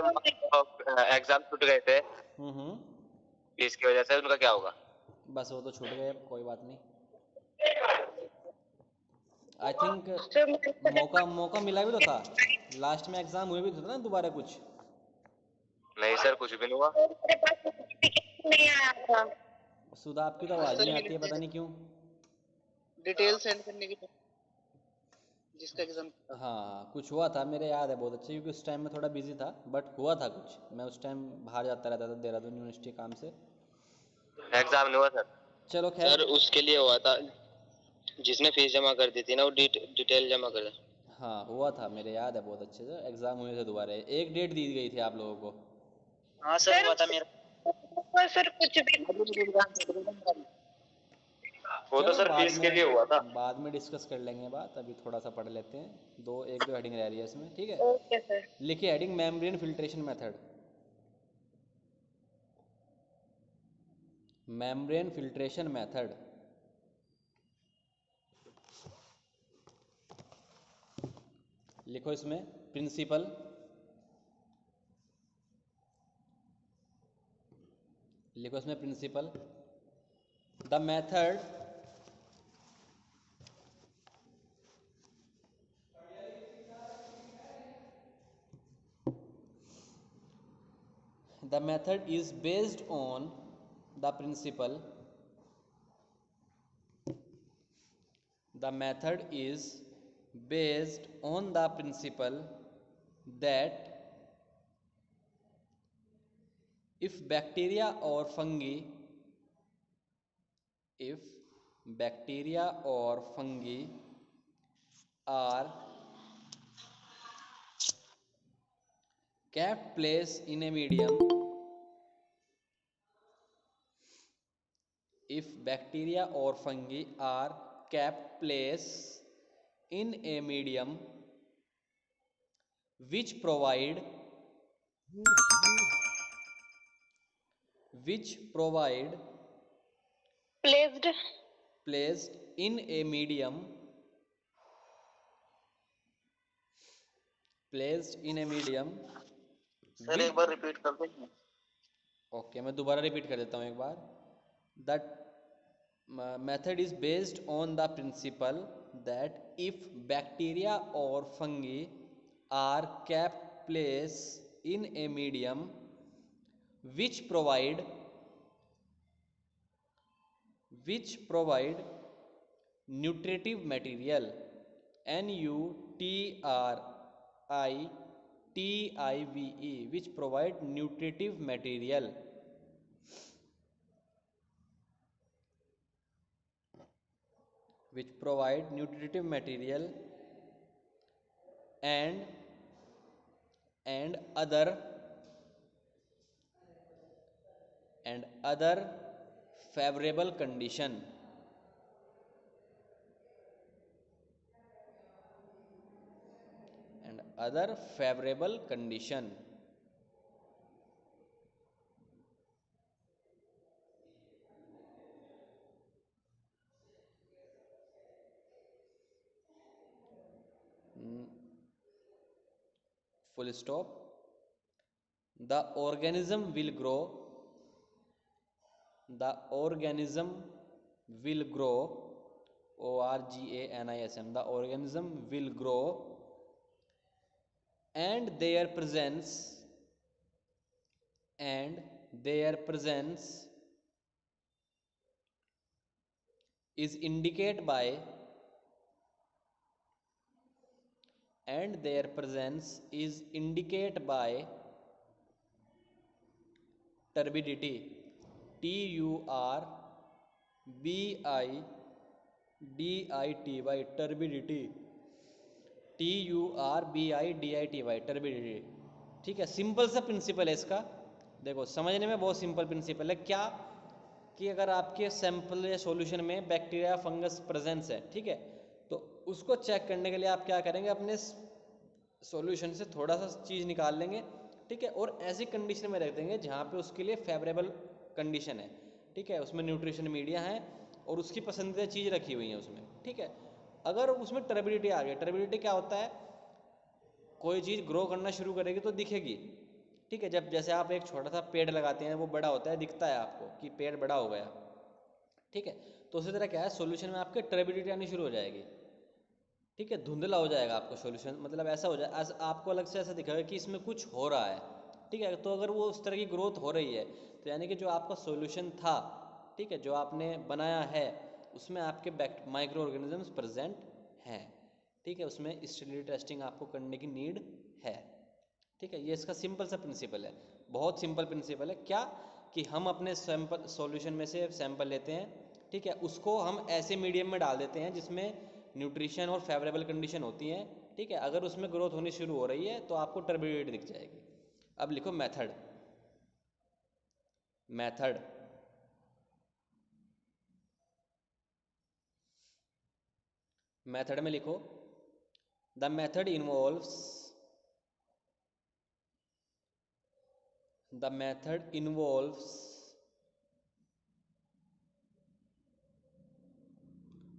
उनके एग्जाम छूट गए थे, इसकी वजह से उनका क्या होगा? बस वो तो छूट गए, अब कोई बात नहीं। आई थिंक मौका मिला भी तो था, लास्ट में एग्जाम हुए भी तो था ना दोबारा कुछ। नहीं सर, कुछ भी नहीं हुआ। मेरे पास सर्टिफिकेट नहीं आया था। सुधा आपकी तो आवाज नहीं आती है, पता नहीं क्यों। डिटेल सेंड करने की जिसका एग्जाम। हाँ कुछ हुआ था, मेरे याद है बहुत अच्छे, क्योंकि उस टाइम में थोड़ा बिजी था, बट हुआ था कुछ। मैं उस टाइम बाहर जाता रहता था देहरादून यूनिवर्सिटी काम से। एग्जाम नहीं हुआ सर। चलो खैर। सर उसके लिए हुआ था, जिसने फीस जमा कर दी थी ना, वो डिटेल जमा कर दे। हाँ हुआ था, मेरे याद है बहुत अच्छे से। एग्जाम हुए थे दोबारा, एक डेट दी गई थी आप लोगों को। हाँ सर हुआ था मेरा। सर कुछ भी वो तो सर फीस के लिए हुआ था। बाद में डिस्कस कर लेंगे बात, अभी थोड़ा सा पढ़ लेते हैं। एक दो हेडिंग रह रही है इसमें, ठीक है। Okay sir. लिखिए heading membrane filtration method. Membrane filtration method. लिखो इसमें प्रिंसिपल, लिखो इसमें principle. The method the method is based on the principle, the method is based on the principle that if bacteria or fungi are kept placed in a medium, if bacteria or fungi are kept placed in a medium which provide placed in a medium sir एक बार repeat कर दो। Okay मैं दोबारा repeat कर देता हूँ एक बार। That method is based on the principle that if bacteria or fungi are kept placed in a medium which provide nutritive material, NUTRITIVE, which provide nutritive material and other favorable condition. Full stop. The organism will grow, ORGANISM, the organism will grow, and their presence is indicated by turbidity, turbidity, turbidity। ठीक है, simple सा principal है इसका। देखो समझने में बहुत simple principal है। क्या कि अगर आपके सैंपल या सॉल्यूशन में बैक्टीरिया फंगस प्रेजेंस है, ठीक है, तो उसको चेक करने के लिए आप क्या करेंगे, अपने सॉल्यूशन से थोड़ा सा चीज़ निकाल लेंगे, ठीक है, और ऐसी कंडीशन में रख देंगे जहाँ पे उसके लिए फेवरेबल कंडीशन है, ठीक है, उसमें न्यूट्रिशन मीडिया है और उसकी पसंदीदा चीज़ रखी हुई है उसमें, ठीक है। अगर उसमें टर्बिडिटी आ गई, टर्बिडिटी क्या होता है, कोई चीज़ ग्रो करना शुरू करेगी तो दिखेगी, ठीक है, जब जैसे आप एक छोटा सा पेड़ लगाते हैं, वो बड़ा होता है, दिखता है आपको कि पेड़ बड़ा हो गया, ठीक है। तो उसी तरह क्या है, सॉल्यूशन में आपके टर्बिडिटी आनी शुरू हो जाएगी, ठीक है, धुंधला हो जाएगा आपको सॉल्यूशन, मतलब ऐसा हो जाए आपको अलग से ऐसा दिखेगा कि इसमें कुछ हो रहा है, ठीक है। तो अगर वो उस तरह की ग्रोथ हो रही है, तो यानी कि जो आपका सॉल्यूशन था, ठीक है, जो आपने बनाया है, उसमें आपके माइक्रो ऑर्गेनिजम्स प्रेजेंट हैं, ठीक है, उसमें स्टेरिलिटी टेस्टिंग आपको करने की नीड है, ठीक है। ये इसका सिंपल सा प्रिंसिपल है, बहुत सिंपल प्रिंसिपल है। क्या कि हम अपने सैंपल सॉल्यूशन में से सैंपल लेते हैं, ठीक है, उसको हम ऐसे मीडियम में डाल देते हैं जिसमें न्यूट्रिशन और फेवरेबल कंडीशन होती हैं, ठीक है। अगर उसमें ग्रोथ होनी शुरू हो रही है तो आपको टर्बिडिटी दिख जाएगी। अब लिखो मेथड, मेथड मेथड में लिखो the method involves, the method involves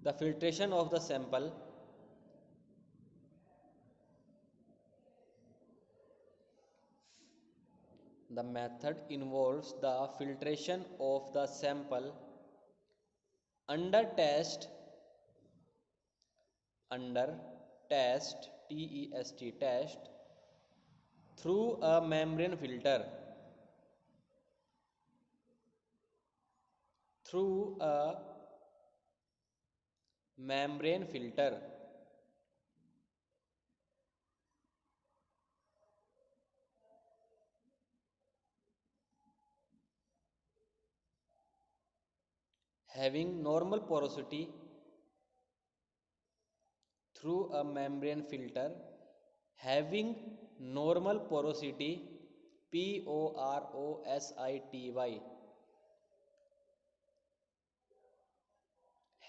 the filtration of the sample, the method involves the filtration of the sample under test, under test, test, test, through a membrane filter, through a membrane filter, having normal porosity, through a membrane filter having normal porosity, porosity,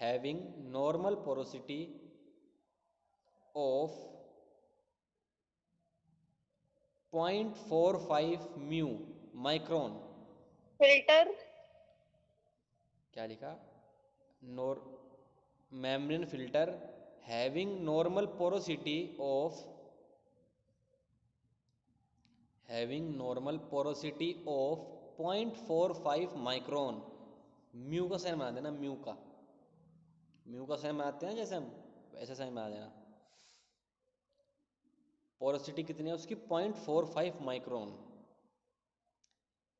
having normal porosity of 0.45 mu micron, filter क्या लिखा, नोर membrane filter having normal porosity of, having normal porosity of 0.45 micron, mu का sign बना देना, mu का sign बनाते हैं जैसे हम, वैसे साइन बना देना। पोरोसिटी कितनी है उसकी, 0.45 micron,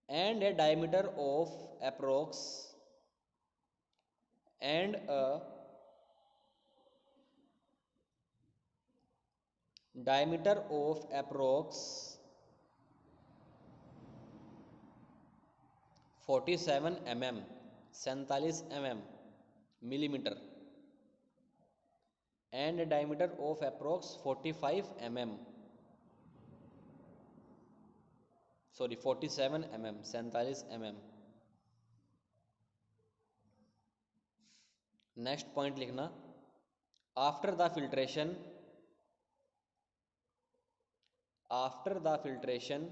and A diameter of approx, and a diameter of approx 47 mm, 47 mm millimetre, and a diameter of approx 45 mm, sorry 47 mm, 47 mm। Next point लिखना, after the filtration, after the filtration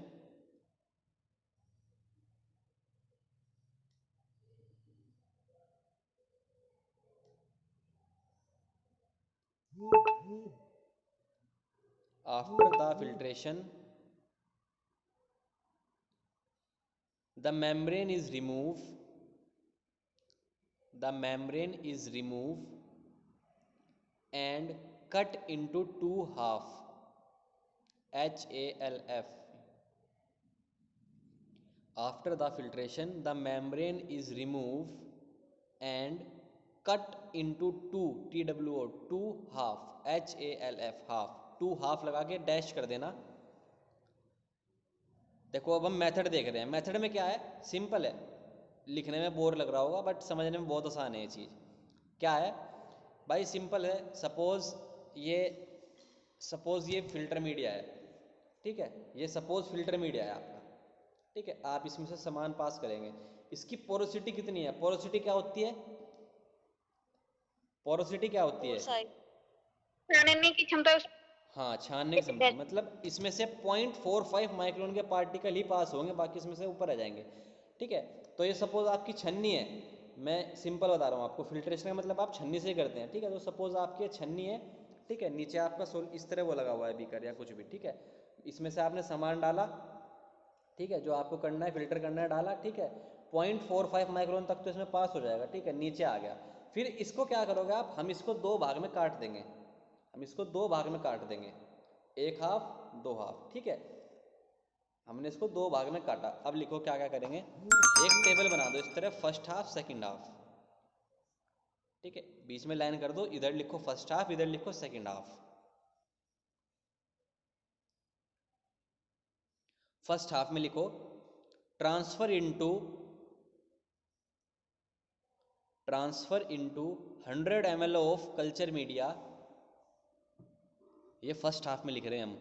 after the filtration the membrane is removed, the membrane is removed and cut into two half, HALF, after the filtration the membrane is removed and cut into two, TWO, two half, HALF, half, two half लगा के dash कर देना। देखो अब हम method देख रहे हैं, मेथड में क्या है, सिंपल है, लिखने में बोर लग रहा होगा बट समझने में बहुत आसान है ये चीज़। क्या है भाई, सिंपल है, सपोज ये फिल्टर मीडिया है, ठीक है, ये सपोज फिल्टर मीडिया है आपका, ठीक है, आप इसमें से सामान पास करेंगे, इसकी पोरोसिटी कितनी है, पोरोसिटी क्या होती है, पोरोसिटी क्या होती है, छानने की क्षमता, हाँ छानने की क्षमता, मतलब इसमें से 0.45 माइक्रोन के पार्टिकल ही पास होंगे, बाकी इसमें से ऊपर आ जाएंगे, ठीक है। तो ये सपोज आपकी छन्नी है, मैं सिंपल बता रहा हूँ आपको, फिल्ट्रेशन का मतलब आप छन्नी से ही करते हैं, ठीक है। तो सपोज आपकी छन्नी है, ठीक है, नीचे आपका इस तरह वो लगा हुआ है बीकर या कुछ भी, ठीक है, इसमें से आपने सामान डाला, ठीक है, जो आपको करना है फिल्टर करना है डाला, ठीक है, 0.45 माइक्रोन तक तो इसमें पास हो जाएगा, ठीक है, नीचे आ गया। फिर इसको क्या करोगे आप, हम इसको दो भाग में काट देंगे, हम इसको दो भाग में काट देंगे, एक हाफ दो हाफ, ठीक है, हमने इसको दो भाग में काटा। अब लिखो क्या क्या करेंगे, एक टेबल बना दो इस तरह, फर्स्ट हाफ सेकंड हाफ, ठीक है, बीच में लाइन कर दो, इधर लिखो फर्स्ट हाफ, इधर लिखो सेकंड हाफ। फर्स्ट हाफ में लिखो transfer into 100 ml of culture media, ये फर्स्ट हाफ में लिख रहे हैं हम,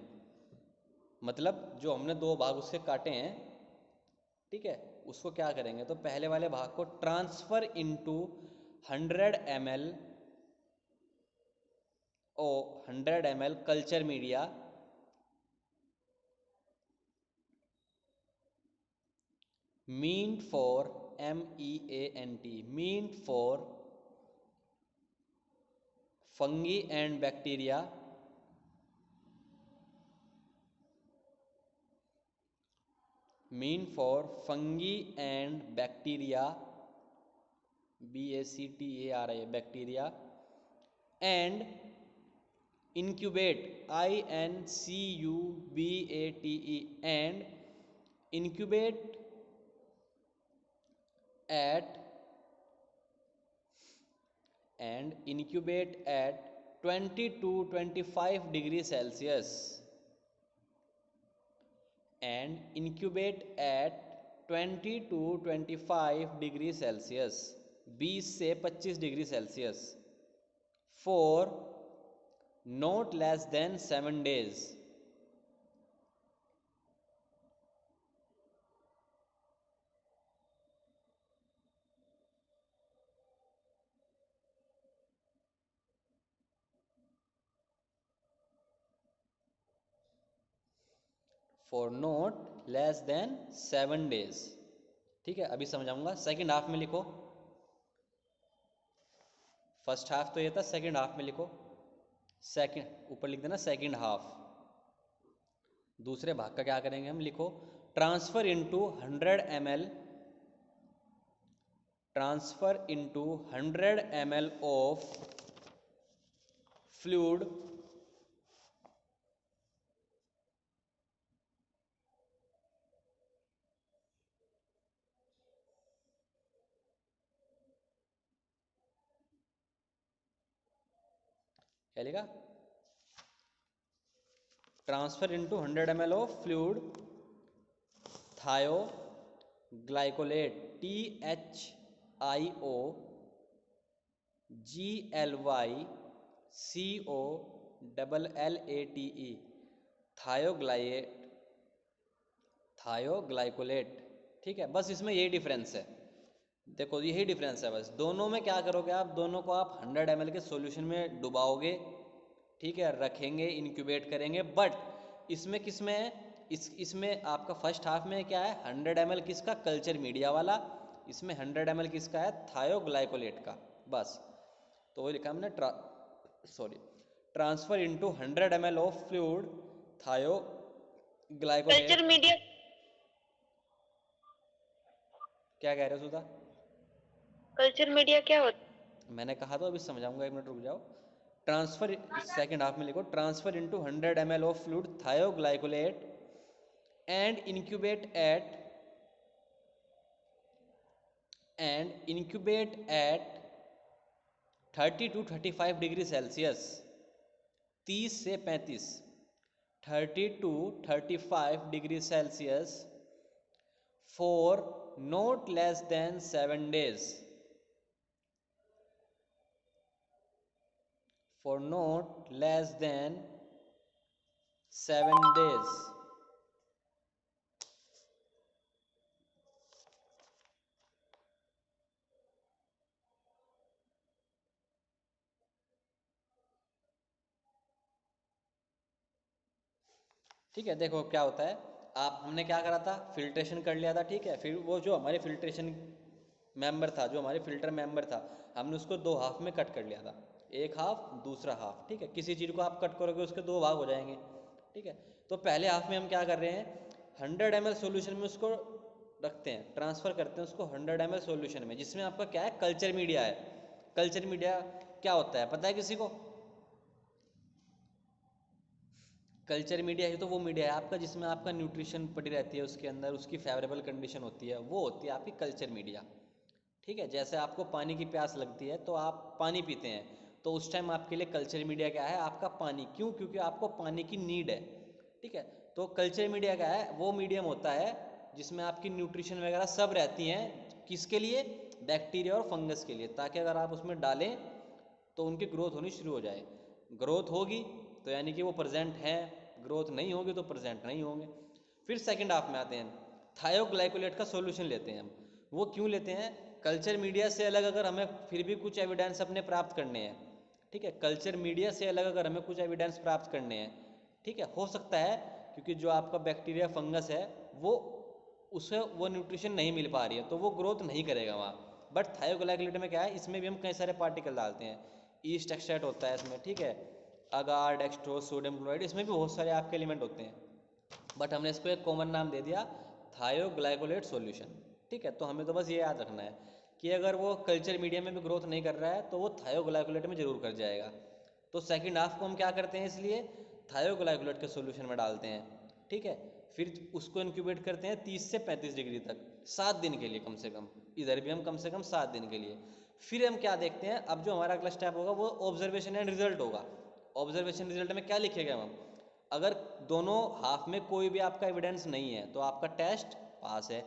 मतलब जो हमने दो भाग उसके काटे हैं, ठीक है, उसको क्या करेंगे, तो पहले वाले भाग को ट्रांसफर इनटू 100 ml ओ 100 ml culture media meant for MEANT meant for fungi and bacteria meant for fungi and bacteria BACTERIA bacteria and incubate INCUBATE and incubate at 20 to 25 degrees Celsius and incubate at 20 to 25 degree Celsius, 20 से 25 degree Celsius, for not less than 7 days. For not less than 7 days, ठीक है, अभी समझाऊंगा। Second half में लिखो, first half तो ये था, सेकेंड हाफ में लिखो, सेकेंड ऊपर लिख देना सेकेंड हाफ। दूसरे भाग का क्या करेंगे हम, लिखो transfer into 100 ml transfer into 100 ml of fluid क्या लिखा, transfer into 100 ml of fluid thioglycollate THIOGLYCOLLATE thioglycollate, ठीक है, बस इसमें यही डिफरेंस है, देखो यही डिफरेंस है बस। दोनों में क्या करोगे आप, दोनों को आप 100 ml के सॉल्यूशन में डुबाओगे, ठीक है, रखेंगे, इंक्यूबेट करेंगे, बट इसमें किसमें है, इसमें आपका फर्स्ट हाफ में क्या है, 100 ml किसका, कल्चर मीडिया वाला, इसमें 100 ml किसका है, थायोग्लाइकोलेट का, बस। तो वो लिखा हमने transfer into 100 ml of fluid thioglycollate. Culture media क्या कह रहे हो सुधा, कल्चर मीडिया क्या होता है? मैंने कहा तो अभी समझाऊंगा, एक मिनट रुक जाओ। ट्रांसफर सेकेंड हाफ में लिखो transfer into 100 ml of fluid thioglycollate and incubate at 30 to 35 degree Celsius, 30 से 35, 30 to 35 degree Celsius for not less than 7 days, for not less than 7 days। ठीक है, देखो क्या होता है, आप हमने क्या करा था, फिल्ट्रेशन कर लिया था, ठीक है, फिर वो जो हमारे फिल्ट्रेशन मेंबर था, जो हमारे फिल्टर मेंबर था, हमने उसको दो हाफ में कट कर लिया था, एक हाफ दूसरा हाफ, ठीक है, किसी चीज़ को आप कट करोगे उसके दो भाग हो जाएंगे, ठीक है। तो पहले हाफ में हम क्या कर रहे हैं, 100 ml सॉल्यूशन में उसको रखते हैं, ट्रांसफ़र करते हैं उसको 100 ml सॉल्यूशन में, जिसमें आपका क्या है, कल्चर मीडिया है। कल्चर मीडिया क्या होता है पता है किसी को? कल्चर मीडिया ही तो वो मीडिया है आपका जिसमें आपका न्यूट्रिशन पड़ी रहती है, उसके अंदर उसकी फेवरेबल कंडीशन होती है, वो होती है आपकी कल्चर मीडिया। ठीक है, जैसे आपको पानी की प्यास लगती है तो आप पानी पीते हैं, तो उस टाइम आपके लिए कल्चर मीडिया क्या है, आपका पानी। क्यों? क्योंकि आपको पानी की नीड है। ठीक है, तो कल्चर मीडिया क्या है, वो मीडियम होता है जिसमें आपकी न्यूट्रिशन वगैरह सब रहती हैं। किसके लिए? बैक्टीरिया और फंगस के लिए, ताकि अगर आप उसमें डालें तो उनकी ग्रोथ होनी शुरू हो जाए। ग्रोथ होगी तो यानी कि वो प्रेजेंट हैं, ग्रोथ नहीं होगी तो प्रेजेंट नहीं होंगे। फिर सेकंड हाफ में आते हैं, थायोग्लाइकोलेट का सॉल्यूशन लेते हैं हम। वो क्यों लेते हैं? कल्चर मीडिया से अलग अगर हमें फिर भी कुछ एविडेंस अपने प्राप्त करने हैं, ठीक है, कल्चर मीडिया से अलग अगर हमें कुछ एविडेंस प्राप्त करने हैं, ठीक है, हो सकता है क्योंकि जो आपका बैक्टीरिया फंगस है वो उसे वो न्यूट्रिशन नहीं मिल पा रही है तो वो ग्रोथ नहीं करेगा वहाँ। बट थायोग्लाइकोलेट में क्या है, इसमें भी हम कई सारे पार्टिकल डालते हैं, ईस्ट एक्सट्रैक्ट होता है इसमें, ठीक है, अगार, डेक्सट्रोज, सोडियम क्लोराइड, इसमें भी बहुत सारे आपके एलिमेंट होते हैं। बट हमने इसको एक कॉमन नाम दे दिया, थायोग्लाइकोलेट सॉल्यूशन। ठीक है, तो हमें तो बस ये याद रखना है कि अगर वो कल्चर मीडिया में भी ग्रोथ नहीं कर रहा है तो वो थायोग्लाइकोलेट में जरूर कर जाएगा। तो सेकंड हाफ को हम क्या करते हैं, इसलिए थायोग्लाइकोलेट के सॉल्यूशन में डालते हैं। ठीक है, फिर उसको इंक्यूबेट करते हैं 30 से 35 डिग्री तक, 7 दिन के लिए कम से कम। इधर भी हम कम से कम 7 दिन के लिए। फिर हम क्या देखते हैं, अब जो हमारा अगला स्टेप होगा वो ऑब्जर्वेशन एंड रिजल्ट होगा। ऑब्जर्वेशन रिजल्ट में क्या लिखेगा हम, अगर दोनों हाफ में कोई भी आपका एविडेंस नहीं है तो आपका टेस्ट पास है।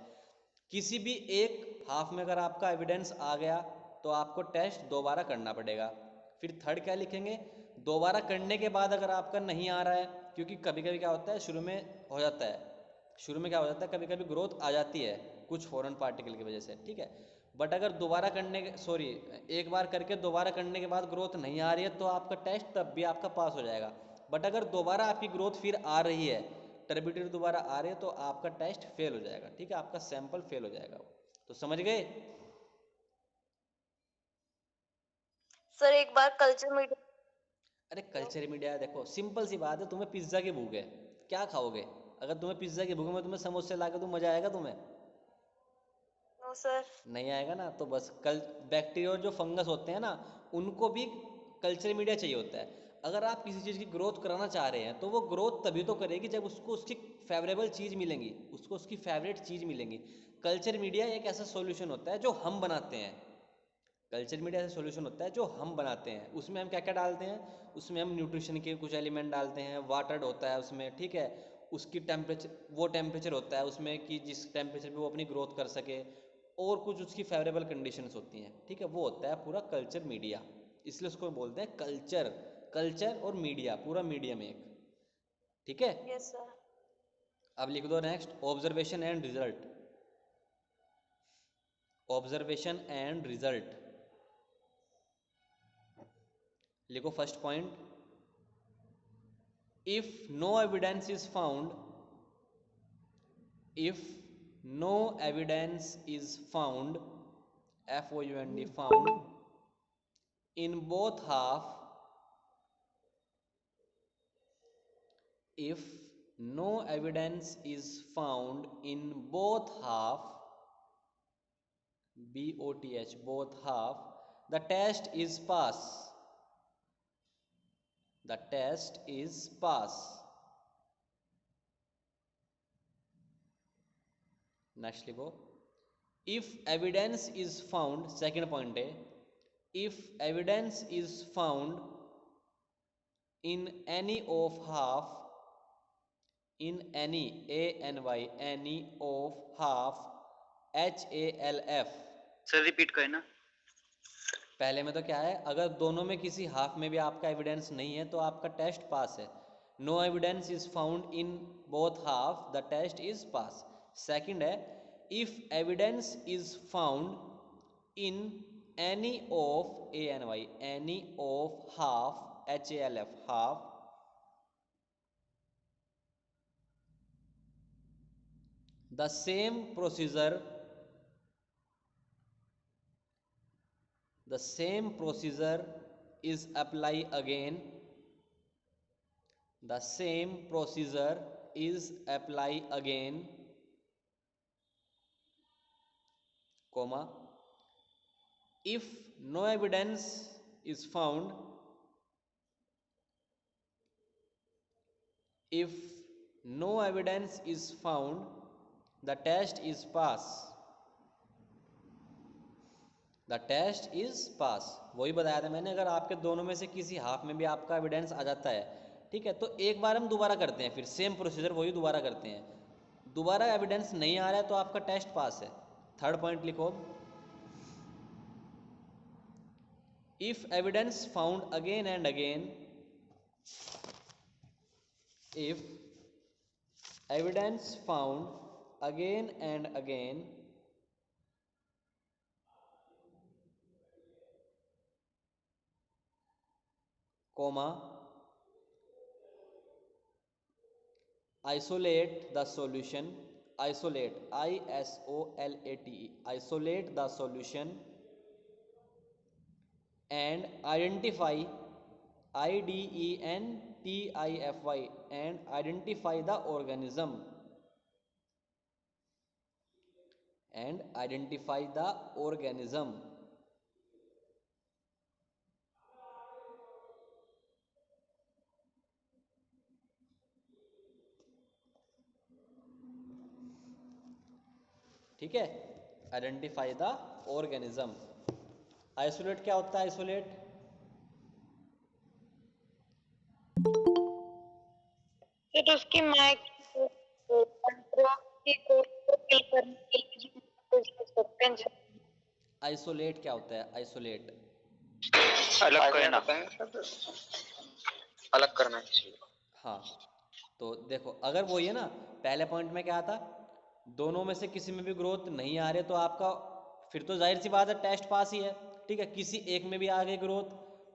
किसी भी एक हाफ में अगर आपका एविडेंस आ गया तो आपको टेस्ट दोबारा करना पड़ेगा। फिर थर्ड क्या लिखेंगे, दोबारा करने के बाद अगर आपका नहीं आ रहा है, क्योंकि कभी कभी क्या होता है शुरू में हो जाता है, शुरू में क्या हो जाता है, कभी कभी ग्रोथ आ जाती है कुछ फॉरेन पार्टिकल की वजह से, ठीक है, बट अगर दोबारा करने के सॉरी एक बार करके दोबारा करने के बाद ग्रोथ नहीं आ रही है तो आपका टेस्ट तब भी आपका पास हो जाएगा। बट अगर दोबारा आपकी ग्रोथ फिर आ रही है, टर्बिडिटी दोबारा आ रही है, तो आपका टेस्ट फेल हो जाएगा। ठीक है, आपका सैंपल फेल हो जाएगा। तो समझ गए? सर एक बार कल्चर मीडिया। अरे कल्चर मीडिया देखो सिंपल सी बात है, तुम्हें पिज्ज़ा की भूख है, क्या खाओगे? अगर तुम्हें पिज्ज़ा की भूख है, मैं तुम्हें समोसे ला के दूँ, मज़ा आएगा तुम्हें? No sir. नहीं आएगा ना। तो बस कल बैक्टीरिया और जो फंगस होते हैं ना, उनको भी कल्चर मीडिया चाहिए होता है। अगर आप किसी चीज़ की ग्रोथ कराना चाह रहे हैं तो वो ग्रोथ तभी तो करेगी जब उसको उसकी फेवरेबल चीज़ मिलेंगी, उसको उसकी फेवरेट चीज़ मिलेंगी। कल्चर मीडिया एक ऐसा सॉल्यूशन होता है जो हम बनाते हैं। कल्चर मीडिया ऐसा सॉल्यूशन होता है जो हम बनाते हैं। उसमें हम क्या क्या डालते हैं, उसमें हम न्यूट्रिशन के कुछ एलिमेंट डालते हैं, वाटर होता है उसमें, ठीक है, उसकी टेम्परेचर, वो टेम्परेचर होता है उसमें कि जिस टेम्परेचर पे वो अपनी ग्रोथ कर सके, और कुछ उसकी फेवरेबल कंडीशंस होती हैं। ठीक है, वो होता है पूरा कल्चर मीडिया, इसलिए उसको बोलते हैं कल्चर। कल्चर और मीडिया, पूरा मीडियम एक। ठीक है, यस सर। अब लिख दो next, observation and result. Observation and result लिखो। First point, if no evidence is found, if no evidence is found, found, found in both half, if no evidence is found in both half, both, both half, the test is pass, the test is pass. Next लिखो, if evidence is found, second point है, if evidence is found in any of half, in any, ANY, any of half, HALF। Sir repeat करें ना। पहले में तो क्या है, अगर दोनों में किसी हाफ में भी आपका एविडेंस नहीं है तो आपका टेस्ट पास है। No evidence is found in both half, the test is pass. Second है, if evidence is found in any of, ANY, any of half, HALF, half, the same procedure, the same procedure is apply again, the same procedure is apply again, comma, if no evidence is found, if no evidence is found, the test is pass, the test is pass. वही बताया था मैंने, अगर आपके दोनों में से किसी हाफ में भी आपका एविडेंस आ जाता है, ठीक है, तो एक बार हम दोबारा करते हैं, फिर सेम प्रोसीजर वही दोबारा करते हैं। दोबारा एविडेंस नहीं आ रहा है तो आपका टेस्ट पास है। थर्ड पॉइंट लिखो, if evidence found again and again, if evidence found again and again, comma, isolate the solution, isolate, isolate, isolate the solution and identify, identify, and identify the organism, and identify the organism। ठीक है, identify the organism. Isolate क्या होता है? Isolate फिर उसकी mic isolate क्या होता है? आइसोलेट अलग करना, अलग करना चाहिए। हाँ, तो देखो, अगर वो ये ना, पहले पॉइंट में क्या था, दोनों में से किसी में भी ग्रोथ नहीं आ रहे तो आपका फिर तो जाहिर सी बात है टेस्ट पास ही है। ठीक है, किसी एक में भी आ गई ग्रोथ,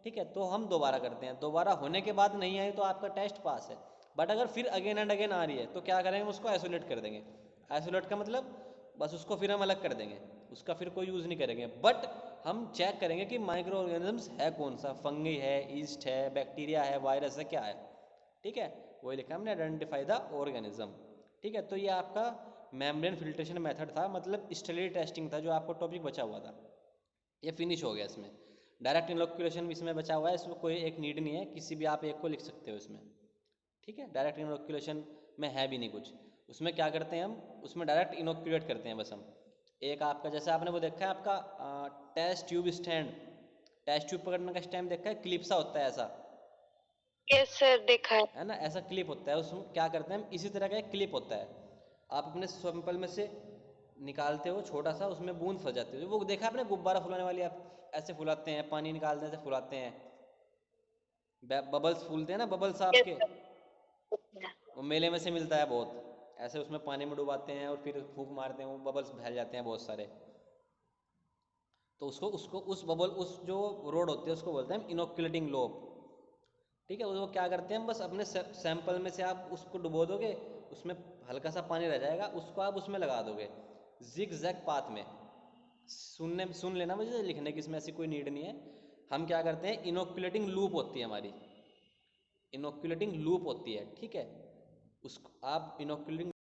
ठीक है, तो हम दोबारा करते हैं, दोबारा होने के बाद नहीं आई तो आपका टेस्ट पास है। बट अगर फिर अगेन एंड अगेन आ रही है तो क्या करेंगे, उसको आइसोलेट कर देंगे। आइसोलेट का मतलब बस उसको फिर हम अलग कर देंगे, उसका फिर कोई यूज़ नहीं करेंगे। बट हम चेक करेंगे कि माइक्रो ऑर्गेनिजम्स है कौन सा, फंगी है, ईस्ट है, बैक्टीरिया है, वायरस है, क्या है। ठीक है, वही लिखा हमने, आइडेंटिफाई द ऑर्गेनिज्म। ठीक है, तो ये आपका मेम्ब्रेन फिल्ट्रेशन मेथड था, मतलब स्टेरिलिटी टेस्टिंग था, जो आपको टॉपिक बचा हुआ था, ये फिनिश हो गया। इसमें डायरेक्ट इनोकुलेशन इसमें बचा हुआ है, इसमें कोई एक नीड नहीं है, किसी भी आप एक को लिख सकते हो इसमें। ठीक है, डायरेक्ट इनोकुलेशन में है भी नहीं कुछ। उसमें क्या करते हैं हम, उसमें डायरेक्ट इनोकुलेट करते हैं बस हम। एक आपका जैसे आपने वो देखा है, आपका test tube stand, test tube पकड़ने का स्टैंड देखा है, क्लिप सा होता है ऐसा, यस सर देखा है ना, ऐसा क्लिप होता है। उसमें क्या करते हैं हम, इसी तरह का एक क्लिप होता है, आप अपने सैंपल में से निकालते हो छोटा सा, उसमें बूंद फंस जाती है। वो देखा आपने गुब्बारा फुलाने वाली, आप ऐसे फुलाते हैं, पानी निकालते हैं ऐसे फुलाते हैं, बबल्स फूलते हैं ना, बबल्स आपके, वो मेले में से मिलता है बहुत, ऐसे उसमें पानी में डुबाते हैं और फिर फूंक मारते हैं, वो बबल्स फैल जाते हैं बहुत सारे। तो उसको उसको उस बबल, उस जो रोड होती है उसको बोलते हैं इनोकुलेटिंग लोब। ठीक है, वो क्या करते हैं हम, बस अपने सैंपल में से आप उसको डुबो दोगे, उसमें हल्का सा पानी रह जाएगा, उसको आप उसमें लगा दोगे जिग जैग पाथ में। सुन लेना मुझे, लिखने की इसमें ऐसी कोई नीड नहीं है। हम क्या करते हैं, इनोकुलेटिंग लूप होती है हमारी, इनोकुलेटिंग लूप होती है। ठीक है, उसको आप इनोकुलेटिंग